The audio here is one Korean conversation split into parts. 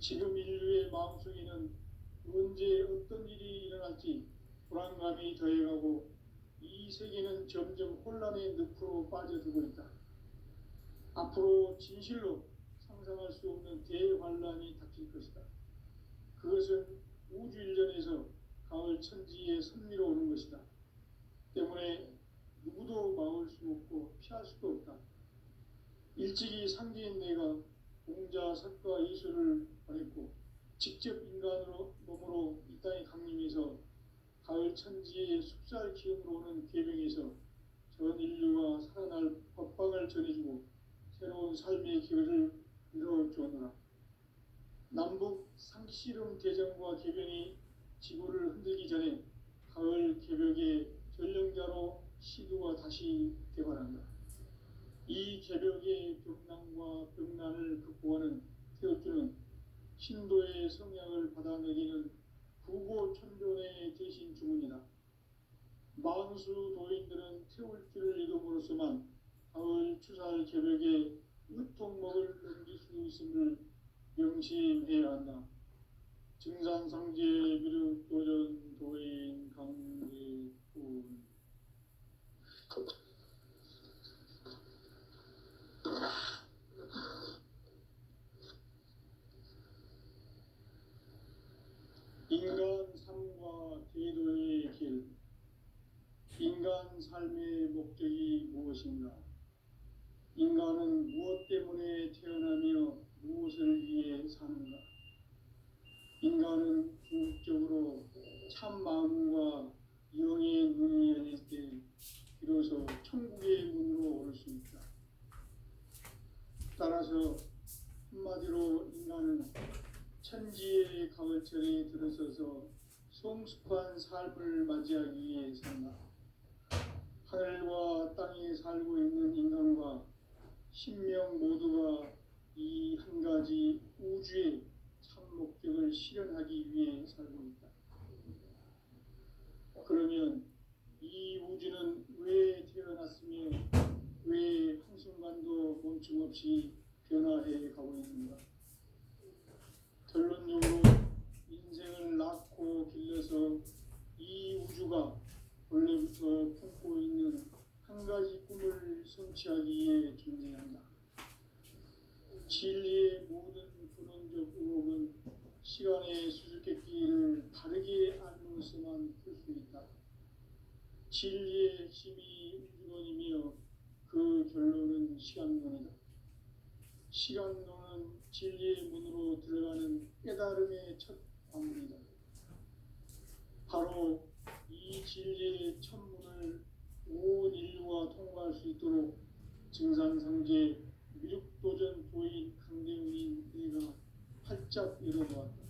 지금 인류의 마음속에는 언제 어떤 일이 일어날지 불안감이 더해가고 이 세계는 점점 혼란의 늪으로 빠져들고 있다. 앞으로 진실로 상상할 수 없는 대환란이 닥칠 것이다. 그것은 우주 일전에서 가을 천지의 섭리로 오는 것이다. 때문에 누구도 막을 수 없고 피할 수도 없다. 일찍이 상대인 내가 공자, 석가, 이수를 보냈고 직접 인간으로 몸으로 이 땅에 강림해서 가을 천지의 숲살 기운으로 오는 계명에서 전 인류가 살아날 법방을 전해주고 새로운 삶의 기회를 이루어주었노라. 남북 상씨름 대전과 개병이 지구를 흔들기 전에 가을 개벽의 전령자로 시두가 다시 개발한다. 이 개벽의 벽난과 벽난을 극복하는 태어주는 신도의 성향을 받아내리는 구고천존의 대신 주문이다. 만수 도인들은 태울주를 이름으로서만 가을 추살 개벽에 으통목을 넘길 수 있음을 명심해야 한다. 증산상제 비륵 도전 도인 강대군. 인간 삶과 제도의 길. 인간 삶의 목적이 무엇인가? 인간은 무엇 때문에 태어나며 무엇을 위해 사는가? 인간은 궁극적으로 참 마음과 영의 눈이 열릴 때 비로소 천국의 문으로 오를 수 있다. 따라서 한마디로 인간은 천지의 가을철에 들어서서 성숙한 삶을 맞이하기 위해 산다. 하늘과 땅에 살고 있는 인간과 신명 모두가 이 한 가지 우주의 참 목적을 실현하기 위해 살고 있다. 그러면 이 우주는 왜 태어났으며 왜 한순간도 멈춤 없이 변화해 가고 있는가? 결론적으로 인생을 낳고 길러서 이 우주가 원래부터 품고 있는 한 가지 꿈을 성취하기 위해 존재한다. 진리의 모든 근원적 의혹은 시간의 수수께끼를 바르게 알므로서만 풀 수 있다. 진리의 핵심이 우주론이며 그 결론은 시간론이다. 시간론은 진리의 문으로 들어가는 깨달음의 첫 관문이다. 바로 이 진리의 첫 문을 온 인류가 통과할 수 있도록 증산상제 미륵도전 도인 강대웅인 내가 활짝 열어보았다.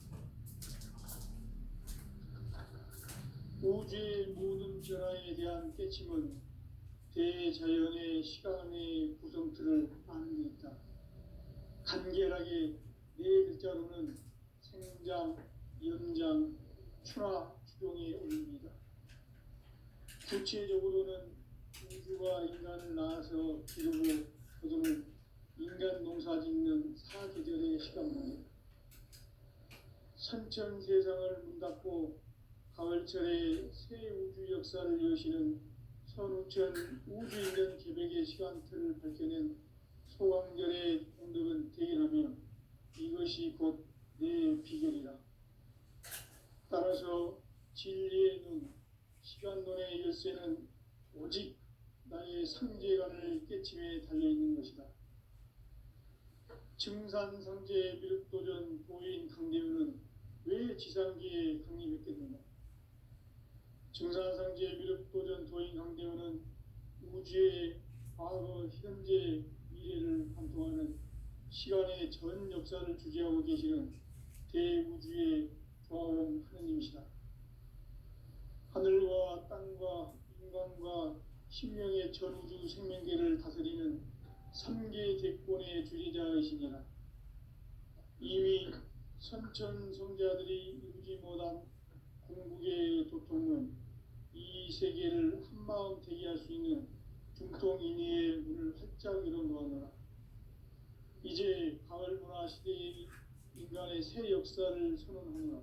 우주의 모든 변화에 대한 깨침은 대자연의 시간의 구성틀을 아는 데 있다. 간결하게 네 글자로는 생장, 연장, 추나 추동의 원리입니다. 구체적으로는 우주가 인간을 낳아서 기르고 거두는 인간 농사 짓는 사계절의 시간입니다. 선천 세상을 문닫고 가을철에 새 우주 역사를 여시는 선우천 우주인전 개벽의 시간틀을 밝혀낸 소강절의 공덕은 대견하며 이것이 곧 내 비결이라. 따라서 진리의 눈, 시간론의 열쇠는 오직 나의 상제관을 깨침에 달려있는 것이다. 증산상제 미륵도전 도인 강대우는 왜 지상기에 강림했겠는가? 증산상제 미륵도전 도인 강대우는 우주의 과거, 현재, 미래를 관통하는 시간의 전 역사를 주재하고 계시는 대우주의 조화원 하느님이시다. 하늘과 땅과 인간과 신명의 전우주 생명계를 다스리는 3계 대권의 주제자이시니라. 이미 선천성자들이 이루지 못한 궁극의 도통은 이 세계를 한마음 되게 할 수 있는 중통인의의 문을 활짝 열어놓았노라. 이제 가을 문화 시대의 인간의 새 역사를 선언하노라.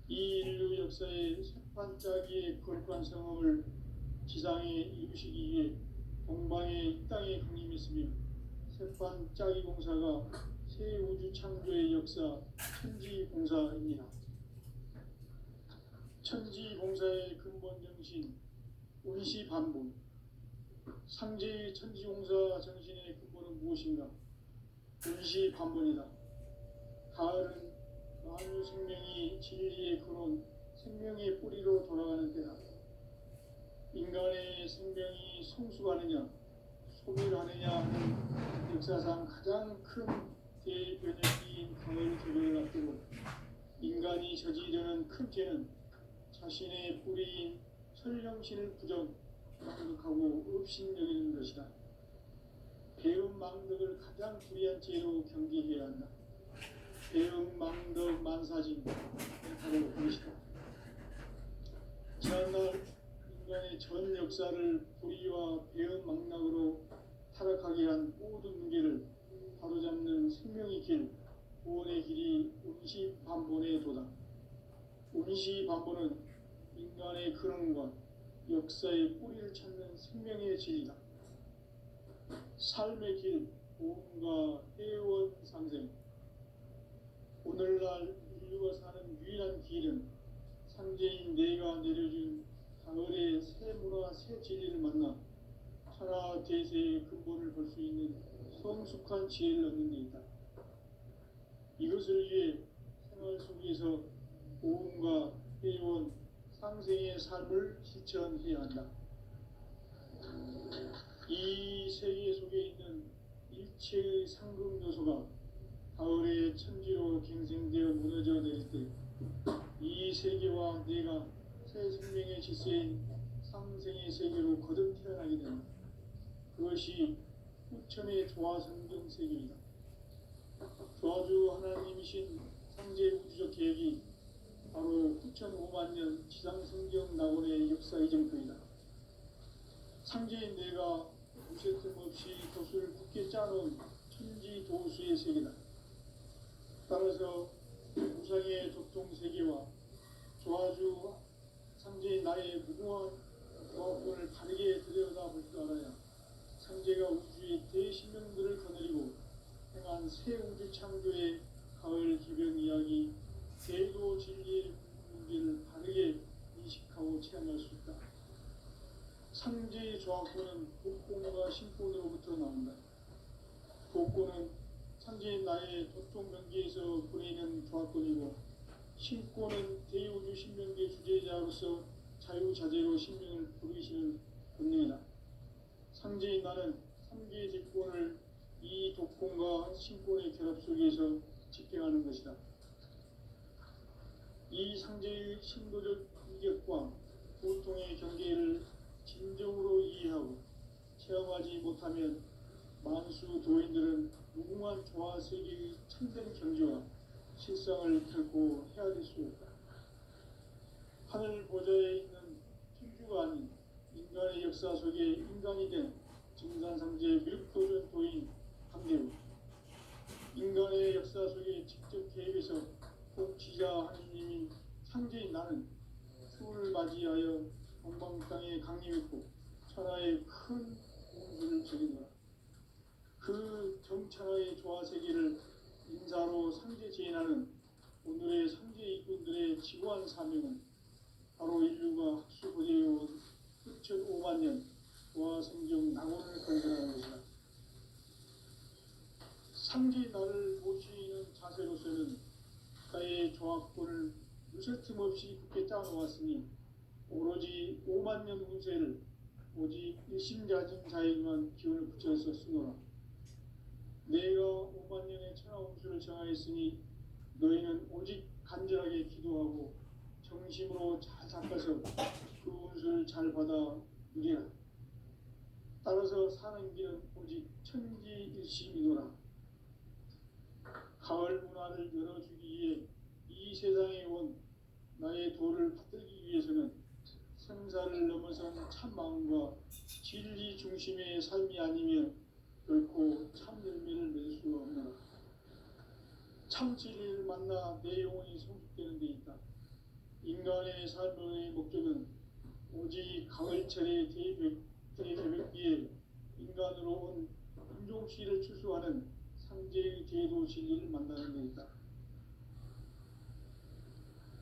이 인류 역사의 새판짜기의 거룩한 성업을 지상에 이루시기 위해 동방의 이 땅에 강림했으며 새판짜기 공사가 새 우주 창조의 역사 천지공사입니다. 천지공사의 근본 정신 운시반본. 상제의 천지공사 정신의 근본은 무엇인가? 운시반본이다. 가을은 만유 생명이 진리의 근원, 생명의 뿌리로 돌아가는 때다. 인간의 생명이 성숙하느냐, 소멸하느냐 하는 역사상 가장 큰 대변혁기인 가을 개변을 앞두고 인간이 저지르는 큰 죄는 자신의 뿌리인 설령신을 망덕하고 업신여기는 것이다. 배은망덕을 가장 불의한 죄로 경계해야 한다. 배은망덕 만사진 바로 그것이다. 지난날 인간의 전 역사를 불의와 배은망락으로 타락하게 한 모든 문제를 바로잡는 생명의 길, 구원의 길이 운시반본의 도다. 운시반본은 인간의 근원과 역사의 뿌리를 찾는 생명의 진리다. 삶의 길, 보험과 회원 상생. 오늘날 인류가 사는 유일한 길은 상제인 내가 내려준 가을의 새 문화, 새 진리를 만나 천하 대세의 근본을 볼 수 있는 성숙한 지혜를 얻는 데 있다. 이것을 위해 생활 속에서 보험과 회원, 상생의 삶을 실천해야 한다. 이 세계 속에 있는 일체의 상금 요소가 가을의 천지로 갱생되어 무너져 내릴 때 이 세계와 내가 새 생명의 질서인 상생의 세계로 거듭 태어나게 된다. 그것이 후천의 조화성경 세계이다. 조화주 하나님이신 상제 우주적 계획이 바로 9,500년 지상성경 낙원의 역사 이정표이다. 상제인 내가 무쇠 틈없이 돛을 굳게 짜놓은 천지도수의 세계다. 따라서 우상의 조통세계와 조화주 상제인 나의 무궁한 조화권을 바르게 들여다볼 줄 알아야 상제가 우주의 대신명들을 거느리고 행한 새 우주 창조의 가을 개변 이야기, 제도 진리의 문제를 바르게 인식하고 체험할 수 있다. 상제의 조화권은 복권과 신권으로부터 나온다. 복권은 상제인 나의 도통 경계에서 보내는 조화권이고, 신권은 대우주 신명계 주제자로서 자유자재로 신명을 부르시는 본능이다. 상제인 나는 3개의 직권을 이 독권과 신권의 결합 속에서 집행하는 것이다. 이 상제의 신도적 인격과 보통의 경계를 진정으로 이해하고 체험하지 못하면 만수 도인들은 무궁한 조화 세계의 참된 경지와 실상을 결코 헤아릴 수 없다. 하늘 보좌에 있는 천주가 아닌 인간의 역사 속에 인간이 된 증산상제 밀도전 도인 함대우, 인간의 역사 속에 직접 개입해서 복지자 하느님인 상제인 나는 추를 맞이하여 동방 땅에 강림했고 천하의 큰 공주를 저리노라. 그 정천하의 조화세계를 인사로 상제 제인하는 오늘의 상제 일꾼들의 지구한 사명은 바로 인류가 학수고대해온 9,500만 년 조화성경 낙원을 건설하는 것이다. 상제 나를 모시는 자세로서는 나의 조화권을 무쇠 틈없이 굳게 짜놓았으니 오로지 5만 년 운세를 오직 일심자진 자에게만 기운을 붙여서 쓰노라. 내가 5만 년의 천하 운수를 정하였으니 너희는 오직 간절하게 기도하고 정심으로 잘 닦아서 그 운수를 잘 받아 누리라. 따라서 사는 길은 오직 천지일심이노라. 가을 문화를 열어주기 위해 이 세상에 온 나의 도를 받들기 위해서는 생사를 넘어선 참마음과 진리 중심의 삶이 아니면 결코 참 열매를 맺을 수가 없노라. 참진리를 만나 내 영혼이 성숙되는 데 있다. 인간의 삶의 목적은 오직 가을철의 대개벽비에 인간으로 온 인종씨를 추수하는 상제의 제도 진리를 만나는 데 있다.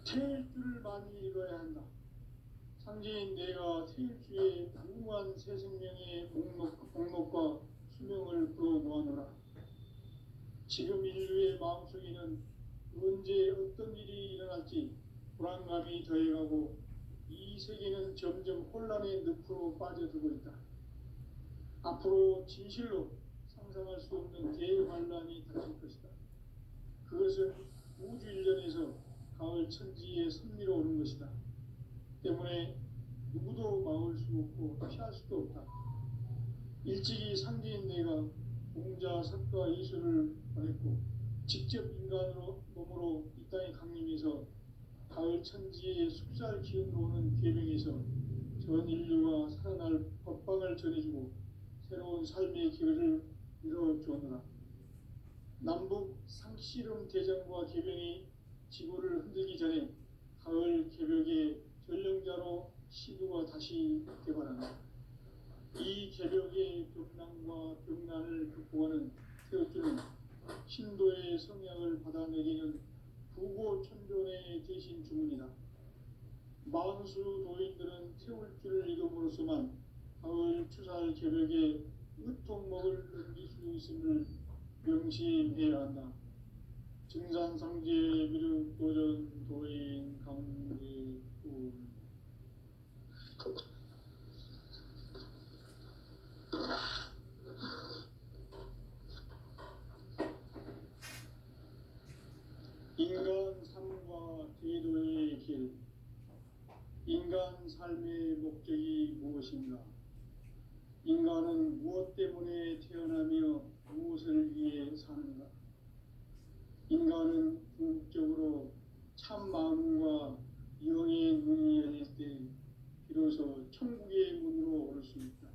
태일주를 많이 읽어야 한다. 상제인 내가 태일주의 무궁한 새 생명의 목록과 수명을 불어 모아노라. 지금 인류의 마음속에는 언제 어떤 일이 일어날지 불안감이 더해가고 이 세계는 점점 혼란의 늪으로 빠져들고 있다. 앞으로 진실로 상상할 수 없는 대환란이 닥칠 것이다. 그것은 우주 일련에서 가을 천지의 섭리로 오는 것이다. 때문에 누구도 막을 수 없고 피할 수도 없다. 일찍이 상제인 내가 공자, 석가, 이수를 보냈고 직접 인간으로 몸으로 이 땅에 강림해서 가을 천지의 숲살 기운으로 오는 계명에서 전 인류가 살아날 법방을 전해주고 새로운 삶의 기회를 이뤄주었노라. 남북 상씨름 대전과 계병이 지구를 흔들기 전에 가을 개벽의 전령자로 시두가 다시 개발한다. 이 개벽의 벽난과 벽난을 극복하는 태극주는 신도의 성향을 받아내리는 부고천존의 대신 주문이다. 만수 도인들은 태울주를 읽음으로써만 가을 추살 개벽에 으통목을 넘길 수 있음을 명심해야 한다. 증산상제 미륵도전 도인 강제군 인간 삶과 제도의 길. 인간 삶의 목적이 무엇인가? 인간은 무엇 때문에 태어나며 무엇을 위해 사는가? 인간은 궁극적으로 참 마음과 영의 문이 열릴 때 비로소 천국의 문으로 올 수 있다.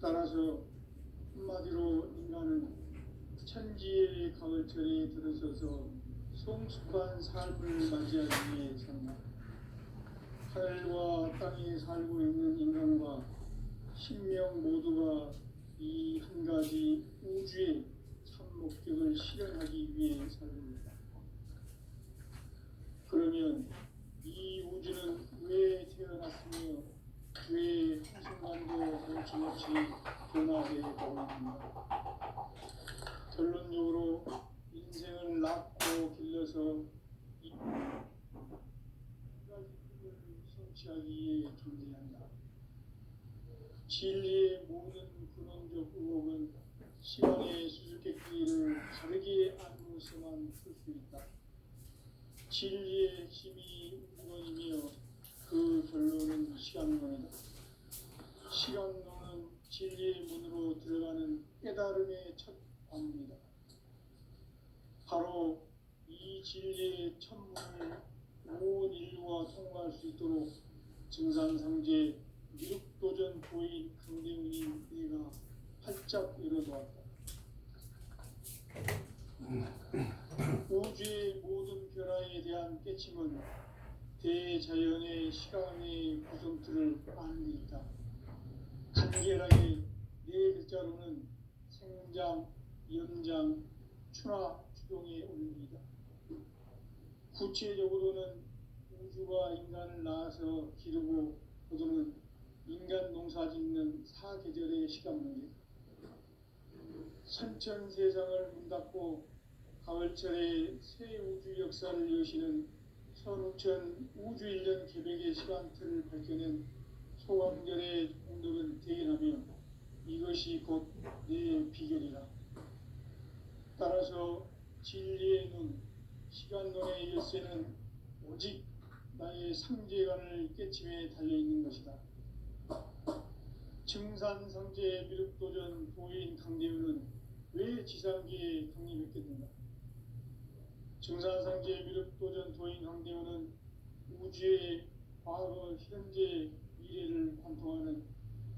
따라서 한마디로 인간은 천지의 가을철에 들어서서 성숙한 삶을 맞이하기 위해 산다. 하늘과 땅에 살고 있는 인간과 신명 모두가 이 한 가지 우주의 참 목적을 실현하기 위해 살고 있다. 그러면 이 우주는 왜 태어났으며 왜 한순간도 거침없이 변화해 가고 있는가? 결론적으로 인생을 낳고 길러서 이 가지 꿈을 성취하기 위해 존재한다. 진리의 모든 근원적 의혹은 시간의 수수께끼를 다르게 알고서만 풀 수 있다. 진리의 핵심이 우주론이며 그 결론은 시간론이다. 시간론은 진리의 문으로 들어가는 깨달음의 첫 관문이다. 바로 이 진리의 천문을 온 인류가 통과할 수 있도록 증산상제 미륵도전 도인 강대훈인 내가 활짝 열어놓았다. 우주의 모든 변화에 대한 깨침은 대자연의 시간의 구성틀을 만들다. 간결하게 네 글자로는 생장, 연장, 추나 추동의 원리이다. 구체적으로는 우주가 인간을 낳아서 기르고 거두는 인간 농사 짓는 사계절의 시간 문제. 선천 세상을 문 닫고 가을철에 새 우주 역사를 여시는 선우천 우주 1년 개벽의 시간틀을 밝혀낸 소강절의 공덕은 대견하며 이것이 곧 내 비결이라. 따라서 진리의 눈, 시간론의 열쇠는 오직 나의 상제관을 깨침에 달려있는 것이다. 증산상제 미륵도전 도인 강대훈은 왜 지상계에 강림했겠는가? 증산상제 미륵도전 도인 강대훈은 우주의 과거, 현재, 미래를 관통하는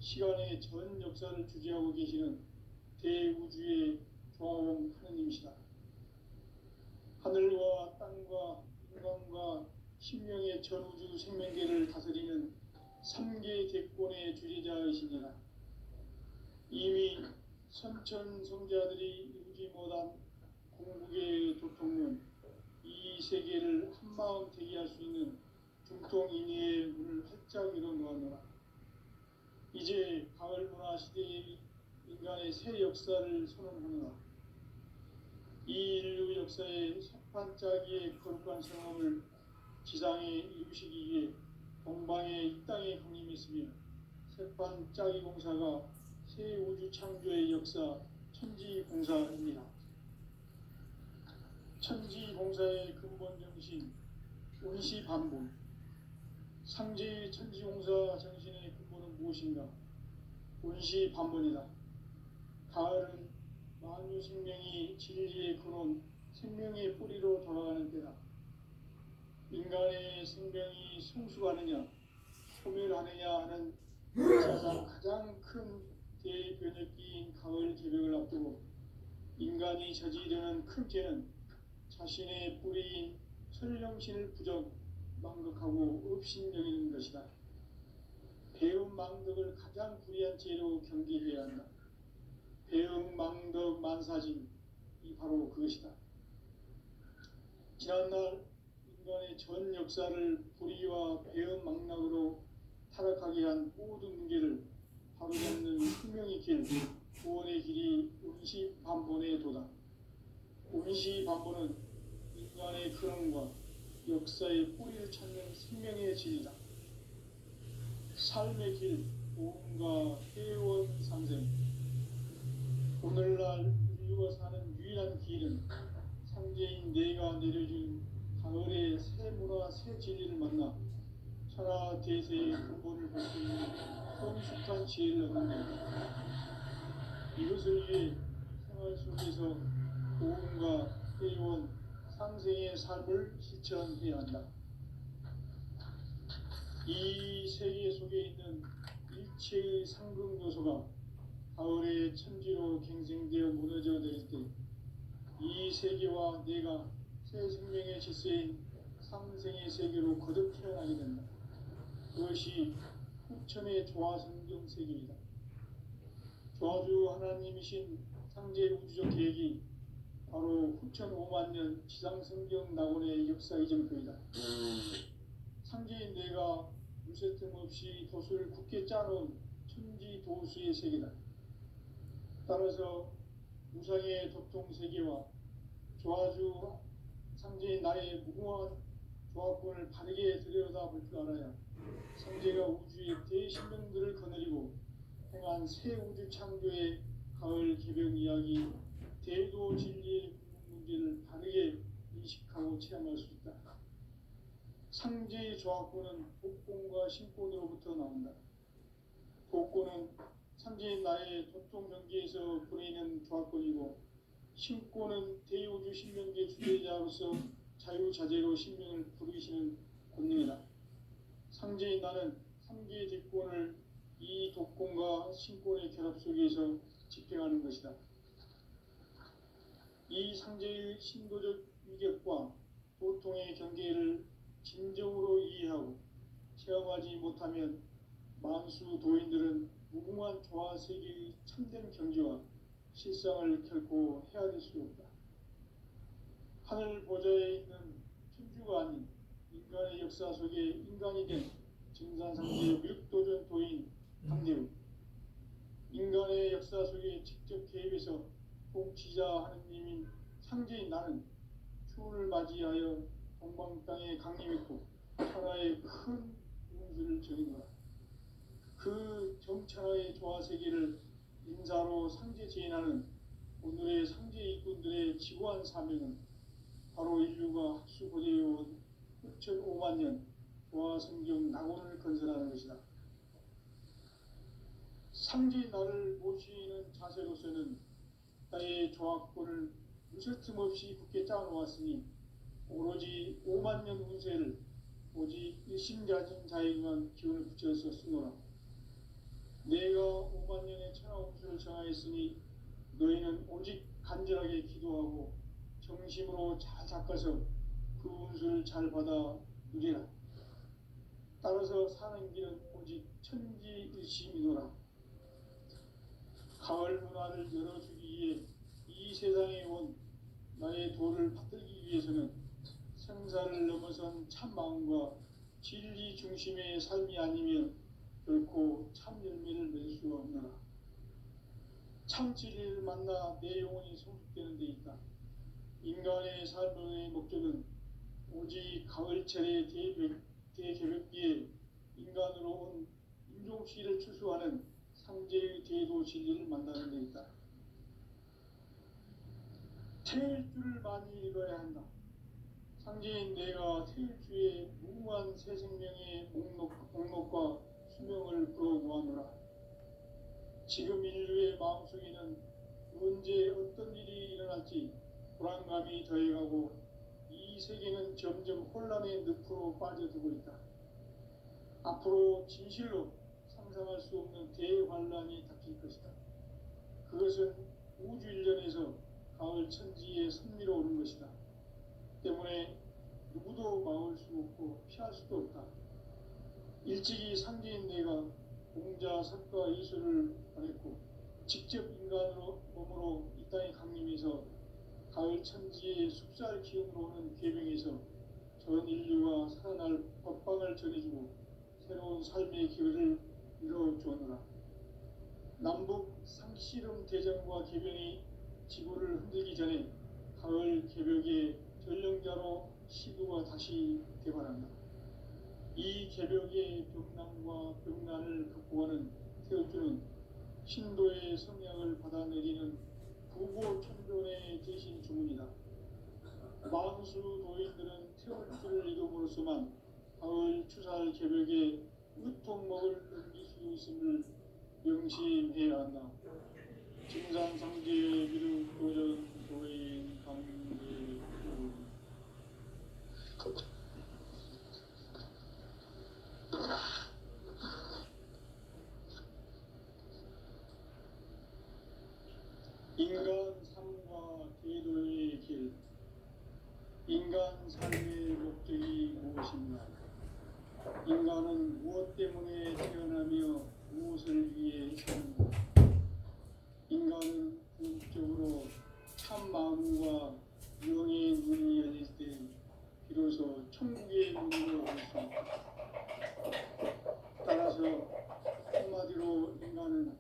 시간의 전 역사를 주재하고 계시는 대우주의 조화원 하느님이시다. 우주 생명계를 다스리는 3개 대권의 주제자이시니라. 이미 선천 성자들이 이루지 못한 공국의 도통론 이 세계를 한마음 되게 할 수 있는 중통인의의 문을 활짝 열어놓았노라. 이제 가을 문화 시대의 인간의 새 역사를 선언하노라. 이 인류 역사의 첫판짜기의 거룩한 성함을 지상에 이루시기 위해 동방의 이 땅에 강림했으며 새판짜기 공사가 새 우주 창조의 역사 천지공사입니다. 천지공사의 근본 정신 운시반복. 상제의 천지공사 정신의 근본은 무엇인가? 운시반복이다. 가을은 만유 생명이 진리의 근원, 생명의 뿌리로 돌아가는 때다. 인간의 생명이 성숙하느냐, 소멸하느냐 하는 세상 가장 큰 대변혁기인 가을 개벽을 앞두고 인간이 저지르는 큰 죄는 자신의 뿌리인 설령신을 망극하고 업신여기는 것이다. 배움 망덕을 가장 불의한 죄로 경계해야 한다. 배움 망덕 만사진이 바로 그것이다. 지난날 인간의 전 역사를 불의와 배움 망락으로 타락하게 한 모든 문제를 바로잡는 생명의 길, 구원의 길이 운시반본의 도다. 운시반본은 인간의 근원과 역사의 뿌리를 찾는 생명의 진리다. 삶의 길, 보험과 회원 상생. 오늘날 인류가 사는 유일한 길은 상제인 내가 내려준 가을의 새 문화 새 진리를 만나 천하 대세의 근본을 볼 수 있는 성숙한 지혜를 얻는 것입니다. 이것을 위해 생활 속에서 보험과 회원 상생의 삶을 실천해야 한다. 이 세계 속에 있는 일체의 상급 요소가 가을의 천지로 갱생되어 무너져 내릴 때 이 세계와 내가 새 생명의 질서인 상생의 세계로 거듭 태어나게 된다. 그것이 후천의 조화성경 세계이다. 조화주 하나님이신 상제 우주적 계획이 바로 후천 5만 년 지상성경 낙원의 역사 이정표이다. 상제인 내가 물새 틈 없이 돛을 굳게 짜놓은 천지 도수의 세계다. 따라서 무상의 도통 세계와 조화주 상제인 나의 무궁한 조합권을 바르게 들여다볼 줄 알아야 상제가 우주의 대신령들을 거느리고 행한 새 우주 창조의 가을 개벽 이야기 대도 진리의 문제를 바르게 인식하고 체험할 수 있다. 상제의 조합권은 복권과 신권으로부터 나온다. 복권은 상제인 나의 도통 경계에서 보내는 조합권이고 신권은 대우주 신명계 주대자로서 자유자재로 신명을 부르시는 권능이다. 상제인 나는 3개의 대권을 이 독권과 신권의 결합 속에서 집행하는 것이다. 이 상제의 신도적 위격과 도통의 경계를 진정으로 이해하고 체험하지 못하면 만수 도인들은 무궁한 조화 세계의 참된 경지와 실상을 결코 헤아릴 수 없다. 하늘 보좌에 있는 천주가 아닌 인간의 역사 속에 인간이 된 증산상제 묘육도전 도인 강대우, 인간의 역사 속에 직접 개입해서 통치자 하느님인 상제인 나는 추운을 맞이하여 동방 땅에 강림했고 천하의 큰 운수를 적이노라. 그 정천하의 조화세계를 인사로 상제 제인하는 오늘의 상제 일꾼들의 지구한 사명은 바로 인류가 학수고대해온 후천 5만 년 조화성경 낙원을 건설하는 것이다. 상제인 나를 모시는 자세로서는 나의 조합권을 무쇠틈 없이 굳게 짜놓았으니 오로지 5만 년 운세를 오직 일심가진 자에게만 기운을 붙여서 쓰노라. 내가 5만 년의 천하 운수를 정하였으니 너희는 오직 간절하게 기도하고 정심으로 잘 닦아서 그 운수를 잘 받아 누리라. 따라서 사는 길은 오직 천지일심이노라. 가을 문화를 열어주기 위해 이 세상에 온 나의 도를 받들기 위해서는 생사를 넘어선 참 마음과 진리 중심의 삶이 아니면 결코 참 열매를 맺을 수가 없노라. 참 진리를 만나 내 영혼이 성숙되는 데 있다. 인간의 삶의 목적은 오직 가을철의 대개벽기에 인간으로 온 인종시를 추수하는 상제의 대도 진리를 만나는 데 있다. 태일주를 많이 읽어야 한다. 상제인 내가 태일주의 무궁한 새 생명의 목록과 수명을 불어모아노라. 지금 인류의 마음속에는 언제 어떤 일이 일어날지 불안감이 더해가고 이 세계는 점점 혼란의 늪으로 빠져들고 있다. 앞으로 진실로 상상할 수 없는 대환란이 닥칠 것이다. 그것은 우주 일련에서 가을 천지에 선미로 오는 것이다. 때문에 누구도 막을 수 없고 피할 수도 없다. 일찍이 상제인 내가 공자, 석가, 예술을 보냈고 직접 인간으로 몸으로 이 땅에 강림해서 가을 천지의 숲살 기운으로 오는 계명에서 전 인류가 살아날 법방을 전해주고 새로운 삶의 기회를 이뤄주었노라. 남북 상씨름 대전과 개변이 지구를 흔들기 전에 가을 개벽의 전령자로 시구가 다시 개발한다. 이 개벽의 벽난과 벽난을 극복하는 태어주는 신도의 성약을 받아내리는 부고천존의 대신 주문이다. 만수 도인들은 태어주를 이름으로서만 가을 추살 개벽에 으통목을 넘길 수 있음을 명심해야 한다. 증산상제 미륵도전 도인 강제도 인간 삶과 계도의 길. 인간 삶의 목적이 무엇인가? 인간은 무엇 때문에 태어나며 무엇을 위해 사는가? 인간은 궁극적으로 참 마음과 영의 눈이 열릴 때 비로소 천국의 문으로 올 수 있다. 따라서 한마디로 인간은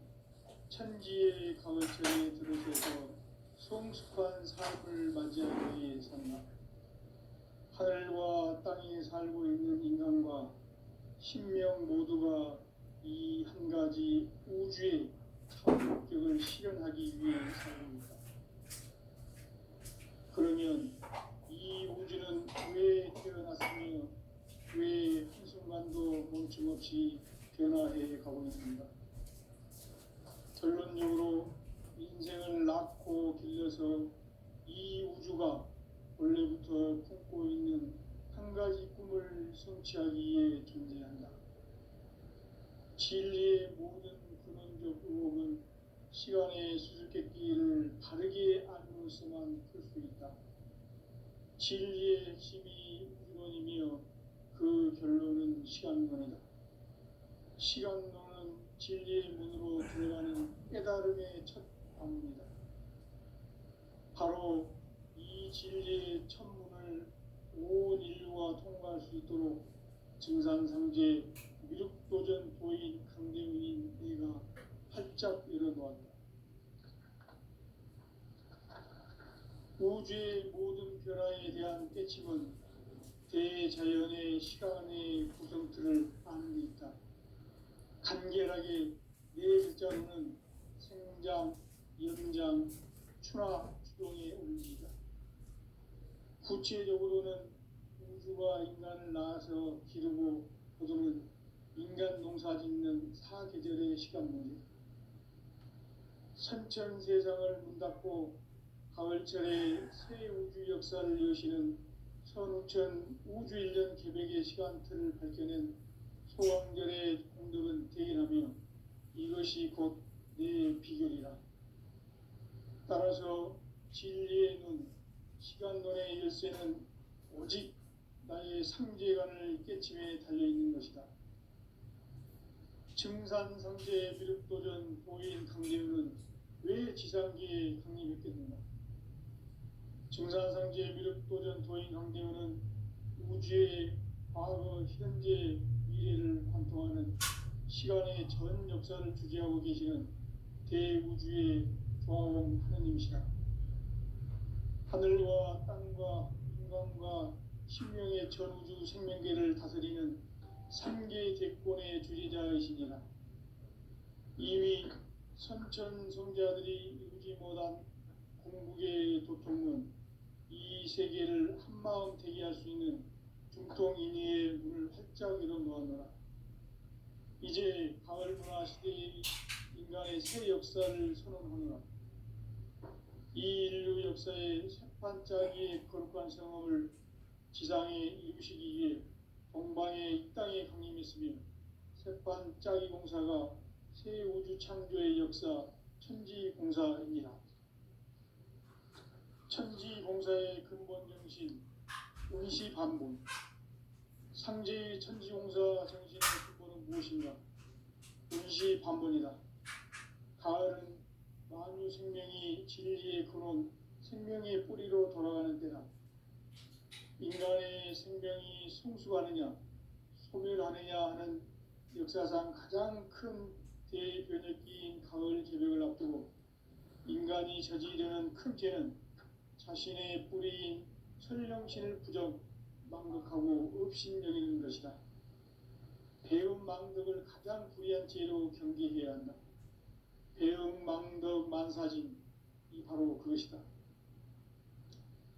천지의 가을철에 들어서서 성숙한 삶을 맞이하기 위해 산다. 하늘과 땅에 살고 있는 인간과 신명 모두가 이 한 가지 우주의 참 목적을 실현하기 위해 살고 있다. 그러면 이 우주는 왜 태어났으며 왜 한순간도 멈춤없이 변화해 가고 있는가? 결론적으로 인생을 낳고 길러서 이 우주가 원래부터 품고 있는 한 가지 꿈을 성취하기 위해 존재한다. 진리의 모든 근원적 의혹은 시간의 수수께끼를 바르게 알므로서만 풀 수 있다. 진리의 핵심이 우주론이며 그 결론은 시간론이다. 시간론은 진리의 문으로 들어가는 깨달음의 첫 방문이다. 바로 이 진리의 첫 문을 온 인류가 통과할 수 있도록 증산상제 미륵도전 도인 강대훈인 내가 활짝 열어놓았다. 우주의 모든 변화에 대한 깨침은 대자연의 시간의 구성틀을 아는 데 있다. 간결하게 네 글자로는 생장, 연장, 추나 추동의 원리이다. 구체적으로는 우주가 인간을 낳아서 기르고 보도는 인간 농사 짓는 사계절의 시간론이다. 선천 세상을 문닫고 가을철에 새 우주 역사를 여시는 선우천 우주일년 개백의 시간틀을 밝혀낸 소왕절의 공덕은 대견하며 이것이 곧 내 비결이라. 따라서 진리의 눈, 시간론의 열쇠는 오직 나의 나의 상제관을 깨침에 달려있는 것이다. 증산상제 미륵도전 도인 강대우는 왜 지상계에 강림했겠는가? 증산상제 미륵도전 도인 강대우는 우주의 과거, 현재, 미래를 관통하는 시간의 전 역사를 주재하고 계시는 대우주의 조화원 하느님이시다. 하늘과 땅과 인간과 신명의 전우주 생명계를 다스리는 3개 대권의 주재자이시니라. 이미 선천성자들이 이루지 못한 공국의 도통은 이 세계를 한마음 되게 할 수 있는 중통인의의 문을 활짝 열어놓았노라. 이제 가을 문화 시대의 인간의 새 역사를 선언하노라. 이 인류 역사의 새판짜기의 거룩한 성업을 지상에 이루시기 위해 동방의 이 땅에 강림했으며 새판짜기 공사가 새 우주 창조의 역사 천지공사입니다. 천지공사의 근본 정신 운시반본. 상제의 천지공사 정신의 근본은 무엇인가? 운시반본이다. 가을은 만유 생명이 진리의 근원, 생명의 뿌리로 돌아가는 때다. 인간의 생명이 성숙하느냐, 소멸하느냐 하는 역사상 가장 큰 대변혁기인 가을 개벽을 앞두고 인간이 저지르는 큰 죄는 자신의 뿌리인 설령신을 부정, 망덕하고 업신여기는 것이다. 배음 망덕을 가장 불의한 죄로 경계해야 한다. 배음 망덕 만사진, 이 바로 그것이다.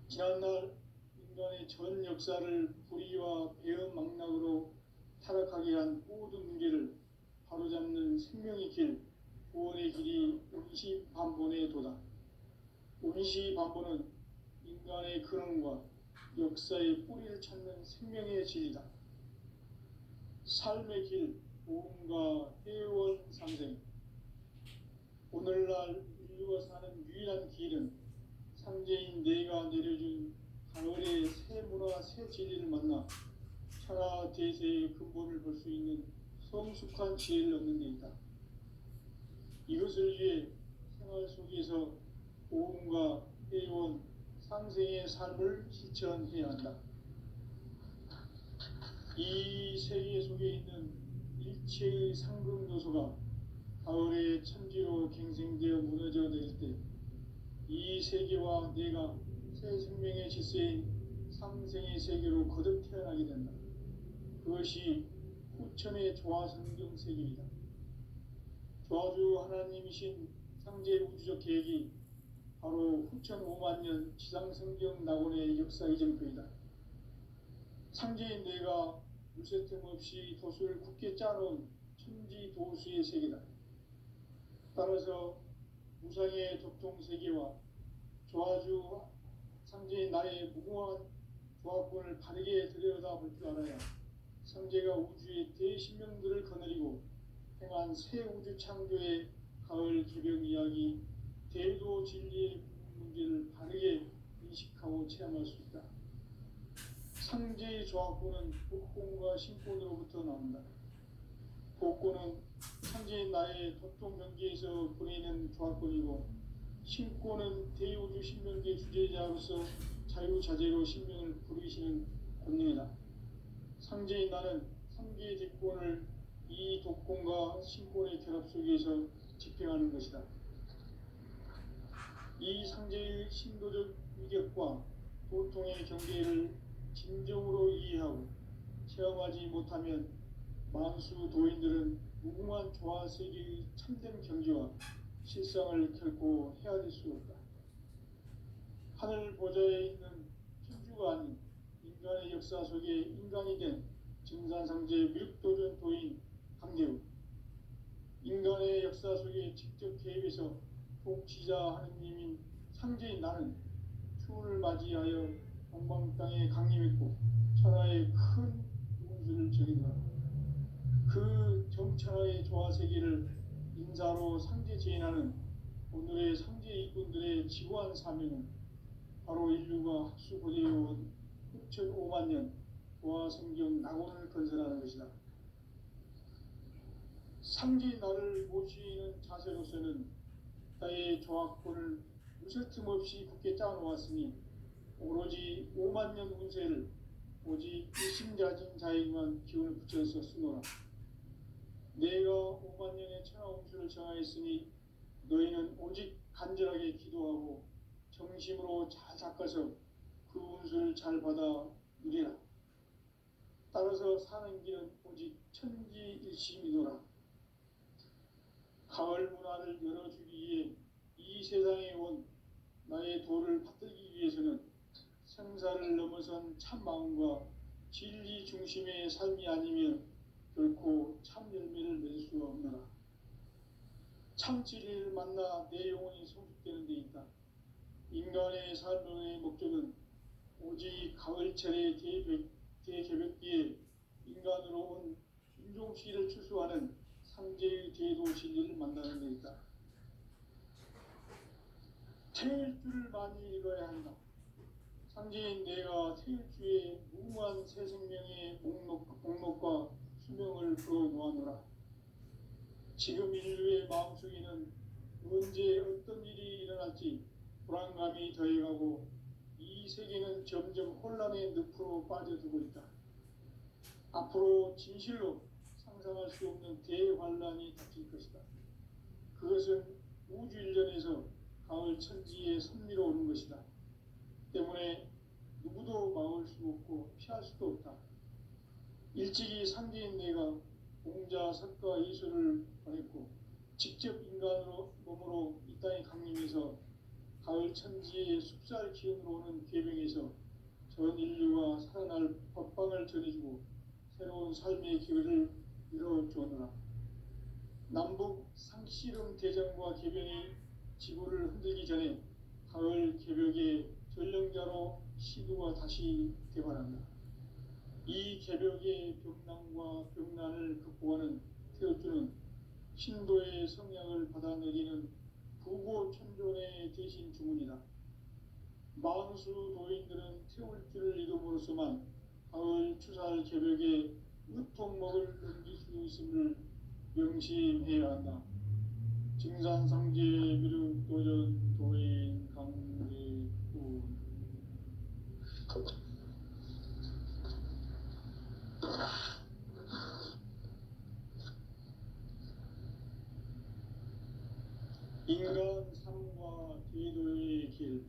지난날 인간의 전 역사를 불의와 배음 망락으로 타락하게 한 모든 문제를 바로잡는 생명의 길, 구원의 길이 운시반본의 도다. 운시반본은 인간의 근원과 역사의 뿌리를 찾는 생명의 진리다. 삶의 길, 보험과 회원 상생. 오늘날 인류가 사는 유일한 길은 상제인 내가 내려준 가을의 새 문화, 새 진리를 만나 천하 대세의 근본을 볼 수 있는 성숙한 지혜를 얻는 데 있다. 이것을 위해 생활 속에서 보험과 회원, 상생의 삶을 실천해야 한다. 이 세계 속에 있는 일체의 상금 요소가 가을의 천지로 갱생되어 무너져 내릴 때 이 세계와 내가 새 생명의 질서인 상생의 세계로 거듭 태어나게 된다. 그것이 후천의 조화성경 세계이다. 조화주 하나님이신 상제 우주적 계획이 바로 후천 5만년 지상성경 낙원의 역사 이정표이다. 상제인 내가 물새틈 없이 도수를 굳게 짜놓은 천지도수의 세계다. 따라서 무상의 도통세계와 조화주 상제인 나의 무궁한 조화권을 바르게 들여다볼 줄 알아야 상제가 우주의 대신명들을 거느리고 행한 새 우주 창조의 가을 개벽 이야기, 대도 진리의 문제를 바르게 인식하고 체험할 수 있다. 상제의 조화권은 복권과 신권으로부터 나온다. 복권은 상제인 나의 도통 경계에서 보내는 조화권이고, 신권은 대우주 신명계 주제자로서 자유자재로 신명을 부르시는 권능이다. 상제인 나는 3개의 대권을 이 독권과 신권의 결합 속에서 집행하는 것이다. 이 상제의 신도적 위격과 도통의 경계를 진정으로 이해하고 체험하지 못하면 만수 도인들은 무궁한 조화세계의 참된 경지와 실상을 결코 헤아릴 수 없다. 하늘 보좌에 있는 천주가 아닌 인간의 역사 속에 인간이 된 증산상제 미륵도전 도인 강대우, 인간의 역사 속에 직접 개입해서 독지자 하느님인 상제인 나는 추운을 맞이하여 동방 땅에 강림했고 천하의 큰 운수를 적인다. 그 정천하의 조화세계를 인사로 상제 제인하는 오늘의 상제 이꾼들의 지구한 사명은 바로 인류가 학수고대해온 6,500만 년 도화성경 낙원을 건설하는 것이다. 상지 나를 모시는 자세로서는 나의 조합권을 무쇠 틈 없이 굳게 짜놓았으니 오로지 5만 년 운세를 오직 일심자진 자에게만 기운을 붙여서 쓰노라. 내가 5만 년의 천하 운수를 정하였으니 너희는 오직 간절하게 기도하고 정심으로 잘 닦아서 그 운수를 잘 받아 누리라. 따라서 사는 길은 오직 천지일심이노라. 가을 문화를 열어주기 위해 이 세상에 온 나의 도를 받들기 위해서는 생사를 넘어선 참 마음과 진리 중심의 삶이 아니면 결코 참 열매를 맺을 수가 없노라. 참 진리를 만나 내 영혼이 성숙되는 데 있다. 인간의 삶의 목적은 오직 가을철의 대개벽기에 인간으로 온 인종시를 추수하는 상제의 대도 진리를 만나는 데 있다. 태일주를 많이 읽어야 한다. 상제인 내가 태일주의 무궁한 새 생명의 목록과 수명을 풀어놓아노라. 지금 인류의 마음속에는 언제 어떤 일이 일어날지 불안감이 더해가고 이 세계는 점점 혼란의 늪으로 빠져들고 있다. 앞으로 진실로 상상할 수 없는 대환란이 닥칠 것이다. 그것은 우주 일련에서 가을 천지의 섭리로 오는 것이다. 때문에 누구도 막을 수 없고 피할 수도 없다. 일찍이 상제인 내가 공자, 석가, 이수를 보냈고 직접 인간으로 몸으로 이 땅에 강림해서 가을 천지의 숲살 기운으로 오는 계명에서 전 인류가 살아날 법방을 전해주고 새로운 삶의 기회를 이뤄주었노라. 남북 상씨름 대전과 개병이 지구를 흔들기 전에 가을 개벽의 전령자로 시두가 다시 개발한다. 이 개벽의 병난과 병난을 극복하는 태어주는 신도의 성향을 받아내리는 부고천존의 대신 주문이다. 만수 도인들은 태울주를 이름으로서만 가을 추살 개벽의 으통목을 넘길 수 있음을 명심해야 한다. 증산상제 미륵도전 도인 강대군. 인간 삶과 제도의 길.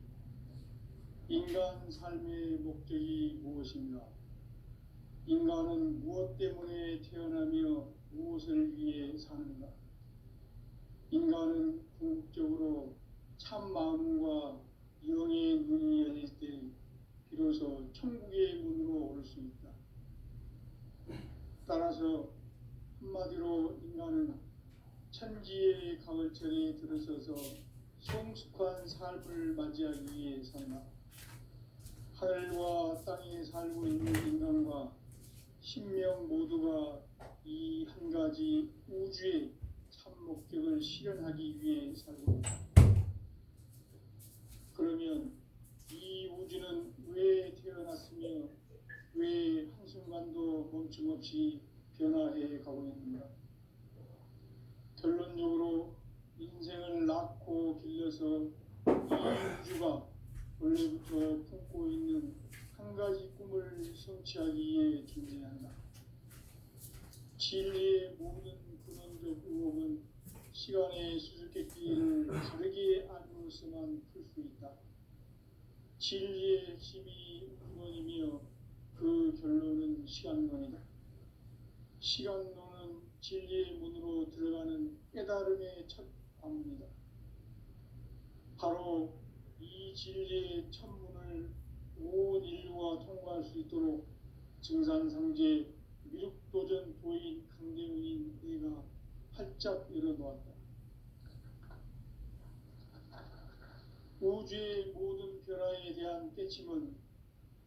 인간 삶의 목적이 무엇인가? 인간은 무엇 때문에 태어나며 무엇을 위해 사는가? 인간은 궁극적으로 참 마음과 영의 눈이 열릴 때 비로소 천국의 문으로 올 수 있다. 따라서 한마디로 인간은 천지의 가을철에 들어서서 성숙한 삶을 맞이하기 위해 산다. 하늘과 땅에 살고 있는 인간과 신명 모두가 이 한 가지 우주의 참 목적을 실현하기 위해 살고 있다. 그러면 이 우주는 왜 태어났으며 왜 한순간도 멈춤없이 변화해 가고 있는가? 결론적으로 인생을 낳고 길러서 이 우주가 원래부터 품고 있는 한 가지 꿈을 성취하기 위해 존재한다. 진리의 모든 근원적 의혹은 시간의 수수께끼를 다르게 알고서만 풀 수 있다. 진리의 핵심이 근원이며 그 결론은 시간론이다. 시간론은 진리의 문으로 들어가는 깨달음의 첫 관문이다. 바로 이 진리의 첫 문을 온 인류가 통과할 수 있도록 증산상제 미륵도전 도인 강대훈인 내가 활짝 열어놓았다. 우주의 모든 변화에 대한 깨침은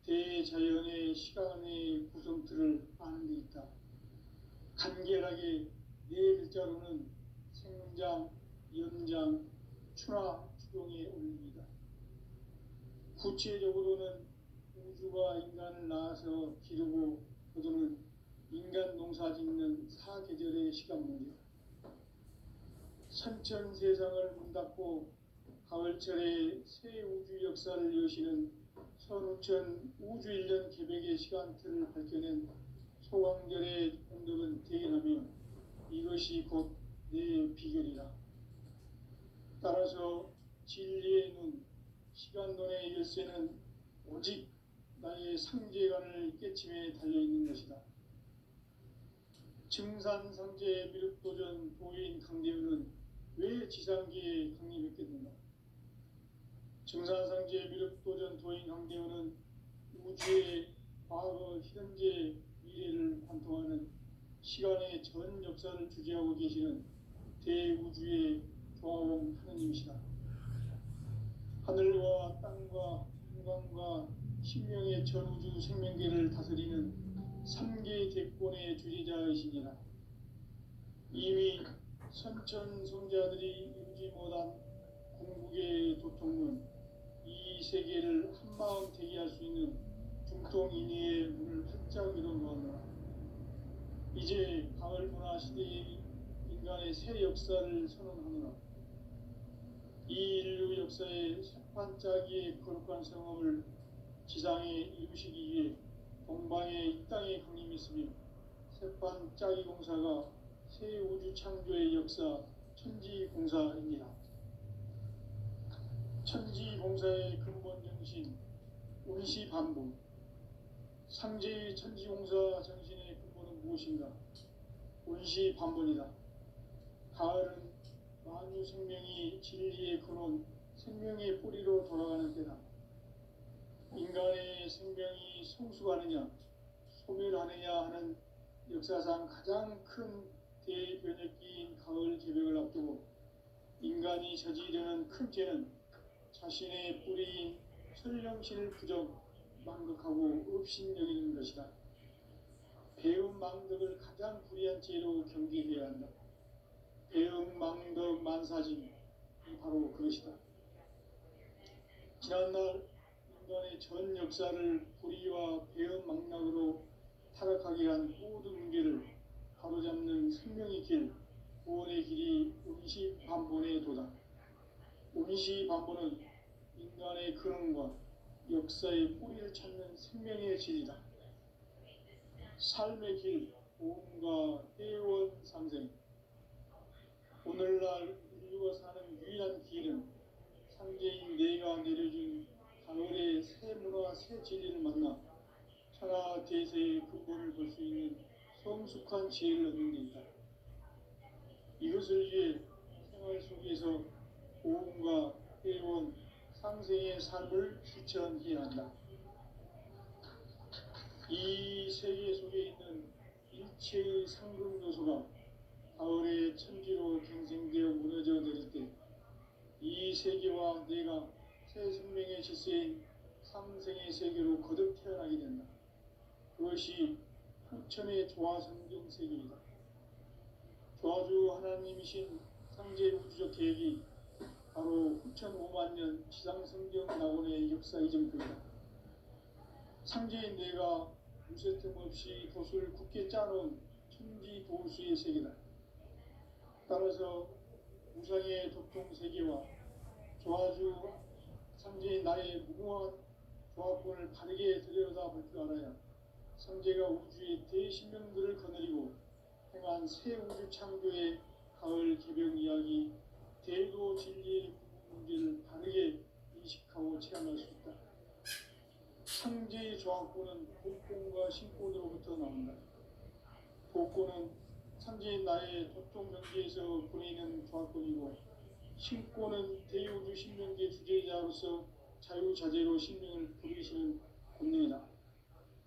대자연의 시간의 구성틀을 아는 데 있다. 간결하게 네 글자로는 생장, 연장, 추나 추동의 원리이다. 구체적으로는 우주가 인간을 낳아서 기르고 거두는 인간 농사 짓는 사계절의 시간 문제. 선천 세상을 문 닫고 가을철에 새 우주 역사를 여시는 선우천 우주일년 개백의 시간틀을 밝혀낸 소강절의 공덕은 대견하며 이것이 곧 내 비결이라. 따라서 진리의 눈, 시간론의 열쇠는 오직 나의 상제관을 깨침에 달려있는 것이다. 증산상제 미륵도전 도인 강대우는 왜 지상기에 강림했겠는가? 증산상제 미륵도전 도인 강대우는 우주의 과거, 현재, 미래를 관통하는 시간의 전 역사를 주재하고 계시는 대우주의 조화원 하느님이시다. 하늘과 땅과 인간과 신명의 전우주 생명계를 다스리는 3개 대권의 주재자이시니라. 이미 선천성자들이 이루지 못한 궁극의 도통문, 이 세계를 한마음 되게 할 수 있는 중통인의의 문을 활짝 열어놓았노라. 이제 가을 문화 시대의 인간의 새 역사를 선언하노라. 이 인류 역사의 새판짜기의 거룩한 성험을 지상에 이루시기 위해 동방의 이 땅에 강림했으며 새판짜기 공사가 새 우주 창조의 역사 천지공사입니다. 천지공사의 근본 정신 운시반복. 상제의 천지공사 정신의 근본은 무엇인가? 운시반본이다. 가을은 만유 생명이 진리의 근원, 생명의 뿌리로 돌아가는 때다. 인간의 생명이 성숙하느냐, 소멸하느냐 하는 역사상 가장 큰 대변혁기인 가을 개벽을 앞두고 인간이 저지르는 큰 죄는 자신의 뿌리인 설령신을 부정, 망극하고 업신여기는 것이다. 배움 망덕을 가장 불의한 죄로 경계해야 한다. 배움 망덕 만사짐이 바로 그것이다. 지난날 인간의 전 역사를 불의와 배움 망락으로 타락하게 한 모든 문제를 바로잡는 생명의 길, 구원의 길이 운시반본의 도다. 운시반본은 인간의 근원과 역사의 뿌리를 찾는 생명의 질이다. 삶의 길, 보험과 회원 상생. 오늘날 인류가 사는 유일한 길은 상제인 내가 내려준 가을의 새 문화, 새 진리를 만나 천하 대세의 근본을 볼 수 있는 성숙한 지혜를 얻는 데 있다. 이것을 위해 생활 속에서 보험과 회원, 상생의 삶을 실천해야 한다. 이 세계 속에 있는 일체의 상금 요소가 가을의 천지로 갱생되어 무너져 내릴 때 이 세계와 내가 새 생명의 질서인 상생의 세계로 거듭 태어나게 된다. 그것이 후천의 조화성경 세계이다. 조화주 하나님이신 상제 우주적 계획이 바로 후천 5만 년 지상성경 낙원의 역사 이정표이다. 상제인 내가 무쇠 틈 없이 돛을 굳게 짜놓은 천지 도수의 세계다. 따라서 우상의 도통 세계와 조화주 상제인 나의 무궁한 조화권을 바르게 들여다볼 줄 알아야 상제가 우주의 대신명들을 거느리고 행한 새 우주 창조의 가을 개벽 이야기, 대도 진리의 문제를 바르게 인식하고 체험할 수 있다. 상제의 조화권은 복권과 신권으로부터 나온다. 복권은 상제인 나의 도통 경계에서 보내는 조화권이고, 신권은 대우주 신명계 주제자로서 자유자재로 신명을 부리시는 권능이다.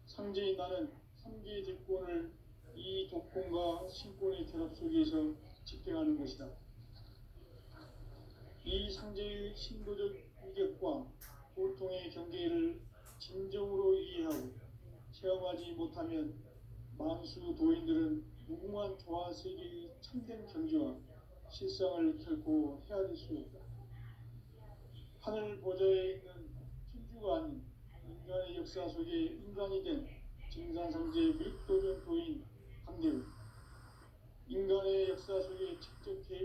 상제인 나는 3개의 대권을 이 독권과 신권의 결합 속에서 집행하는 것이다. 이 상제의 신도적 위격과 고통의 경계를 진정으로 이해하고 체험하지 못하면 만수 도인들은 무궁한 조화 세계의 참된 경지와 실상을 결코 헤아릴 수 없다. 하늘 보좌에 있는 천주가 아닌 인간의 역사 속에 인간이 된 증산상제 윗도전 도인 함대우 인간의 역사 속에 직접 개입